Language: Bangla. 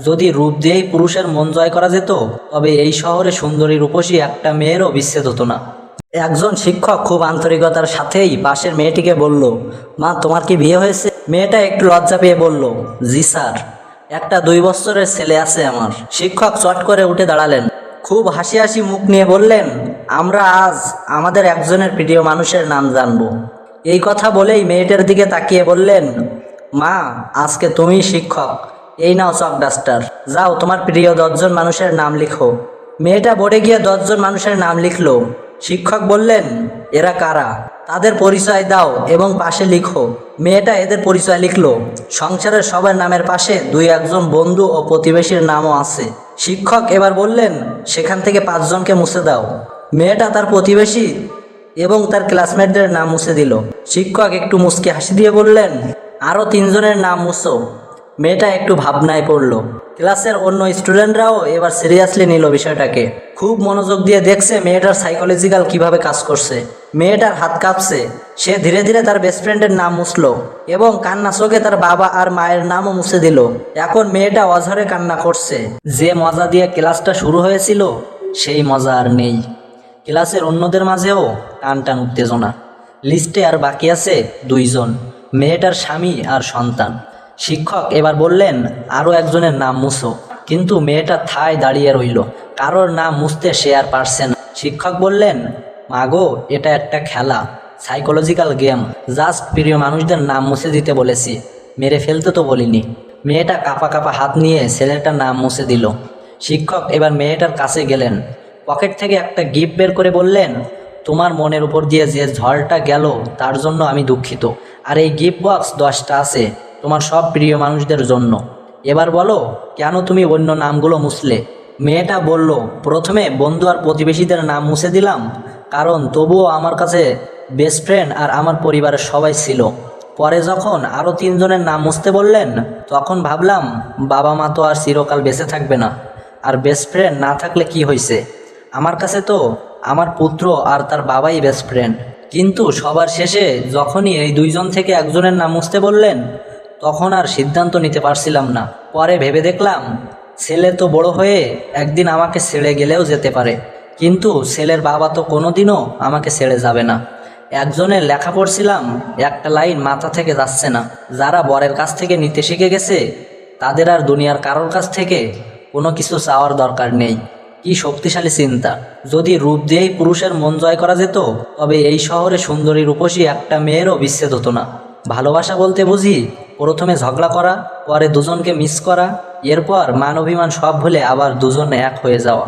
যদি রূপ দিয়েই পুরুষের মন জয় করা যেত তবে এই শহরে সুন্দরী রূপসী একটা মেয়েরও বিচ্ছেদ হতো না। একজন শিক্ষক খুব আন্তরিকতার সাথেই পাশের মেয়েটিকে বলল, মা তোমার কি বিয়ে হয়েছে? মেয়েটা একটু লজ্জা পেয়ে বলল, জি স্যার, একটা 2 বছরের ছেলে আছে আমার। শিক্ষক চট করে উঠে দাঁড়ালেন, খুব হাসি হাসি মুখ নিয়ে বললেন, আমরা আজ আমাদের একজনের প্রিয় মানুষের নাম জানবো। এই কথা বলেই মেয়েটার দিকে তাকিয়ে বললেন, মা আজকে তুমি শিক্ষক, এই নাও চক ডাস্টার, যাও তোমার প্রিয় 10 জন মানুষের নাম লিখো। মেয়েটা বোর্ডে গিয়ে 10 জন মানুষের নাম লিখলো। শিক্ষক বললেন, এরা কারা? তাদের পরিচয় দাও এবং পাশে লিখো। মেয়েটা এদের পরিচয় লিখলো। সংসারের সবার নামের পাশে 2-1 বন্ধু ও প্রতিবেশীর নামও আছে। শিক্ষক এবার বললেন, সেখান থেকে 5 জনকে মুছে দাও। মেয়েটা তার প্রতিবেশী এবং তার ক্লাসমেটদের নাম মুছে দিল। শিক্ষক একটু মুচকি হাসি দিয়ে বললেন, আরও 3 জনের নাম মুছো। মেয়েটা একটু ভাবনায় পড়ল। ক্লাসের অন্য স্টুডেন্টরাও এবার সিরিয়াসলি নিল বিষয়টাকে, খুব মনোযোগ দিয়ে দেখছে মেয়েটার সাইকোলজিক্যাল কিভাবে কাজ করছে। মেয়েটার হাত কাঁপছে। সে ধীরে ধীরে তার বেস্ট ফ্রেন্ডের নাম মুছলো এবং কান্না চোখে তার বাবা আর মায়ের নামও মুছে দিল। এখন মেয়েটা অঝরে কান্না করছে। যে মজা দিয়ে ক্লাসটা শুরু হয়েছিল সেই মজা আর নেই। ক্লাসের অন্যদের মাঝেও টান টান উত্তেজনা। লিস্টে আর বাকি আছে 2 জন, মেয়েটার স্বামী আর সন্তান। শিক্ষক এবার বললেন, আরও একজনের নাম মুছো। কিন্তু মেয়েটা ঠায় দাঁড়িয়ে রইল। কারোর নাম মুছতে সে আর পারছে না। শিক্ষক বললেন, মাগো এটা একটা খেলা, সাইকোলজিক্যাল গেম, জাস্ট প্রিয় মানুষদের নাম মুছে দিতে বলেছি, মেরে ফেলতে তো বলিনি। মেয়েটা কাঁপা কাঁপা হাত নিয়ে ছেলেটার নাম মুছে দিল। শিক্ষক এবার মেয়েটার কাছে গেলেন, পকেট থেকে একটা গিফট বের করে বললেন, তোমার মনের উপর দিয়ে যে ঝড়টা গেল তার জন্য আমি দুঃখিত, আর এই গিফট বক্স 10টা আছে তোমার সব প্রিয় মানুষদের জন্য। এবার বলো কেন তুমি অন্য নামগুলো মুছলে? মেয়েটা বলল, প্রথমে বন্ধু আর প্রতিবেশীদের নাম মুছে দিলাম কারণ তবুও আমার কাছে বেস্ট ফ্রেন্ড আর আমার পরিবারের সবাই ছিল। পরে যখন আরও 3 জনের নাম মুছতে বললেন তখন ভাবলাম বাবা মা তো আর চিরকাল বেঁচে থাকবে না, আর বেস্ট ফ্রেন্ড না থাকলে কি হয়েছে, আমার কাছে তো আমার পুত্র আর তার বাবাই বেস্ট ফ্রেন্ড। কিন্তু সবার শেষে যখনই এই 2 জন থেকে একজনের নাম মুছতে বললেন তখন আর সিদ্ধান্ত নিতে পারছিলাম না। পরে ভেবে দেখলাম ছেলে তো বড় হয়ে একদিন আমাকে ছেড়ে গেলেও যেতে পারে, কিন্তু ছেলের বাবা তো কোনোদিনও আমাকে ছেড়ে যাবে না। একজনের লেখা পড়ছিলাম, একটা লাইন মাথা থেকে যাচ্ছে না, যারা বরের কাছ থেকে নিতে শিখে গেছে তাদের আর দুনিয়ার কারোর কাছ থেকে কোনো কিছু চাওয়ার দরকার নেই। কি শক্তিশালী চিন্তা! যদি রূপ দিয়েই পুরুষের মন জয় করা যেত তবে এই শহরে সুন্দরী রূপসী একটা মেয়েরও বিচ্ছেদ হতো না। ভালোবাসা বলতে বুঝি প্রথমে ঝগড়া করা, পরে দুজনকে মিস করা, এরপর মান অভিমান সব ভুলে আবার দুজন এক হয়ে যাওয়া।